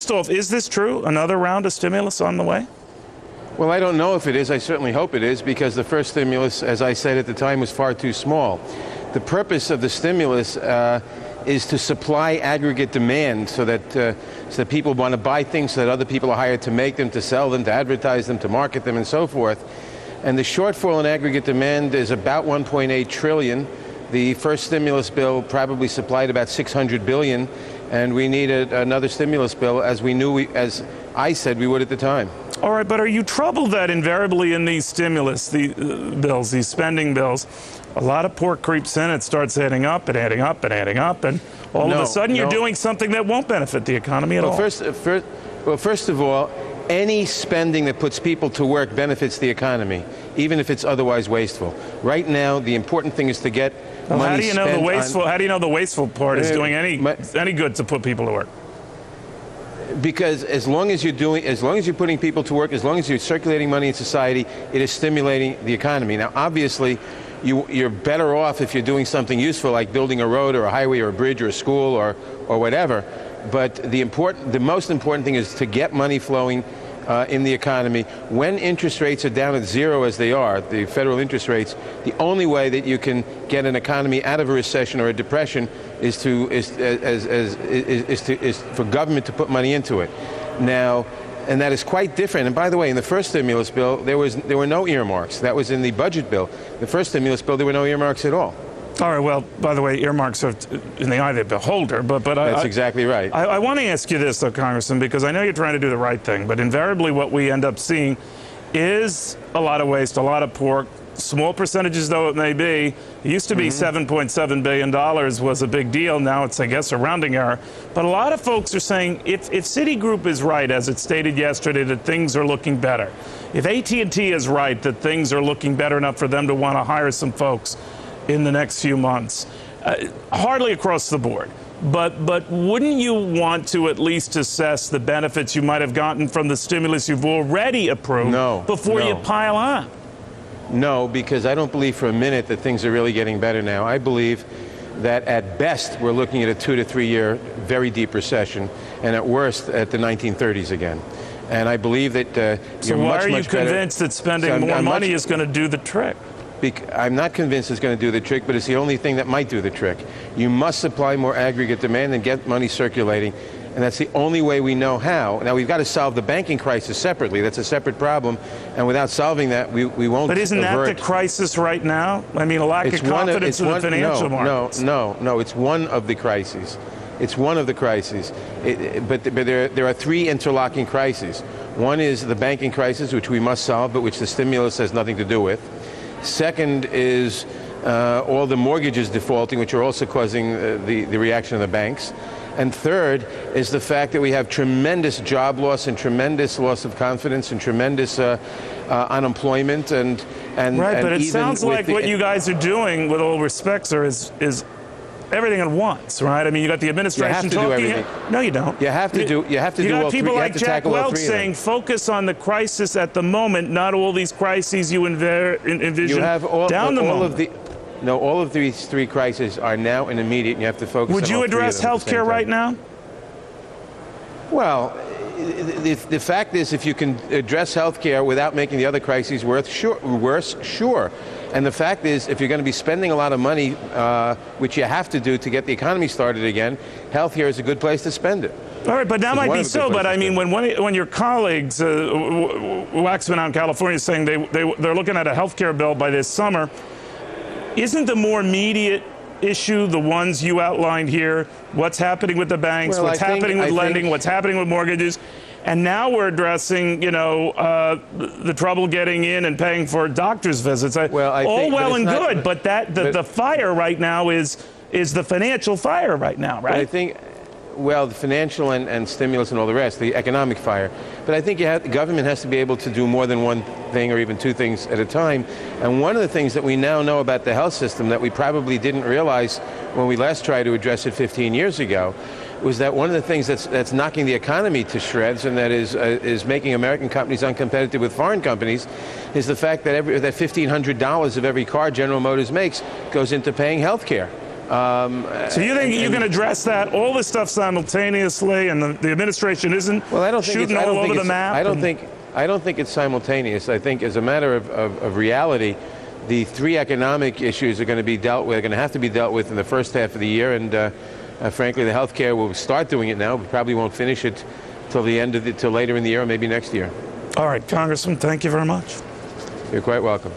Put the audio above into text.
First off, is this true? Another round of stimulus on the way? Well, I don't know if it is. I certainly hope it is, because the first stimulus, as I said at the time, was far too small. The purpose of the stimulus is to supply aggregate demand so that people want to buy things, so that other people are hired to make them, to sell them, to advertise them, to market them, and so forth. And the shortfall in aggregate demand is about 1.8 trillion. The first stimulus bill probably supplied about 600 billion, and we needed another stimulus bill, as as I said we would at the time. All right, but are you troubled that invariably in these stimulus bills, these spending bills, a lot of pork creeps in, it starts adding up and adding up and adding up, and all of a sudden you're doing something that won't benefit the economy at all? First of all, any spending that puts people to work benefits the economy, even if it's otherwise wasteful. Right now, the important thing is to get money how do you know spent the wasteful? How do you know the wasteful part is doing any good to put people to work? Because as long as you're putting people to work, as long as you're circulating money in society, it is stimulating the economy. Now, obviously, you're better off if you're doing something useful, like building a road or a highway or a bridge or a school or whatever. But the most important thing is to get money flowing in the economy. When interest rates are down at zero, as they are, the federal interest rates, the only way that you can get an economy out of a recession or a depression is for government to put money into it. Now, and that is quite different. And by the way, in the first stimulus bill, there were no earmarks. That was in the budget bill. The first stimulus bill, there were no earmarks at all. All right, well, by the way, earmarks are in the eye of the beholder, but that's exactly right. I want to ask you this, though, Congressman, because I know you're trying to do the right thing, but invariably what we end up seeing is a lot of waste, a lot of pork, small percentages though it may be. It used to be $7.7 billion was a big deal. Now it's, I guess, a rounding error. But a lot of folks are saying if Citigroup is right, as it stated yesterday, that things are looking better, if AT&T is right, that things are looking better enough for them to want to hire some folks in the next few months, hardly across the board, but wouldn't you want to at least assess the benefits you might have gotten from the stimulus you've already approved before you pile on? No, because I don't believe for a minute that things are really getting better now. I believe that at best we're looking at a 2 to 3 year very deep recession, and at worst at the 1930s again. And I believe that so why are you convinced that spending more money is going to do the trick? I'm not convinced it's going to do the trick, but it's the only thing that might do the trick. You must supply more aggregate demand and get money circulating, and that's the only way we know how. Now, we've got to solve the banking crisis separately. That's a separate problem, and without solving that, we won't. But isn't that the crisis right now? I mean, a lack of confidence in the financial markets. No, it's one of the crises. It's one of the crises. But there are three interlocking crises. One is the banking crisis, which we must solve, but which the stimulus has nothing to do with. Second is all the mortgages defaulting, which are also causing the reaction of the banks. And third is the fact that we have tremendous job loss and tremendous loss of confidence and tremendous unemployment. Right, but it sounds like what you guys are doing, with all respect, sir, is everything at once, right? I mean, you got the administration talking. You have to do everything. No, you don't. You have to do all three. You got people like Jack Welch saying, focus on the crisis at the moment, not all these crises you envision down the moment. All of these three crises are now and immediate, and you have to focus on all three of them. Would you address health care right now? Well, the fact is, if you can address health care without making the other crises worse, sure. And the fact is, if you're going to be spending a lot of money, which you have to do to get the economy started again, health care is a good place to spend it. All right, but that might be so. But I mean, when your colleagues, Waxman out in California, is saying they're looking at a health care bill by this summer, isn't the more immediate issue the ones you outlined here? What's happening with the banks? What's happening with lending? What's happening with mortgages? And now we're addressing, the trouble getting in and paying for doctor's visits. All well and good, but the fire right now is the financial fire right now, right? I think, the financial and stimulus and all the rest, the economic fire. But I think the government has to be able to do more than one thing or even two things at a time. And one of the things that we now know about the health system that we probably didn't realize when we last tried to address it 15 years ago was that one of the things that's knocking the economy to shreds, and that is making American companies uncompetitive with foreign companies, is the fact that $1,500 of every car General Motors makes goes into paying health care. So you think you can address that, all this stuff simultaneously, and the administration isn't shooting all over the map? I don't think it's simultaneous. I think as a matter of reality, the three economic issues are going to be dealt with, are going to have to be dealt with in the first half of the year, and frankly, the healthcare will start doing it now. We probably won't finish it till later in the year, or maybe next year. All right, Congressman, thank you very much. You're quite welcome.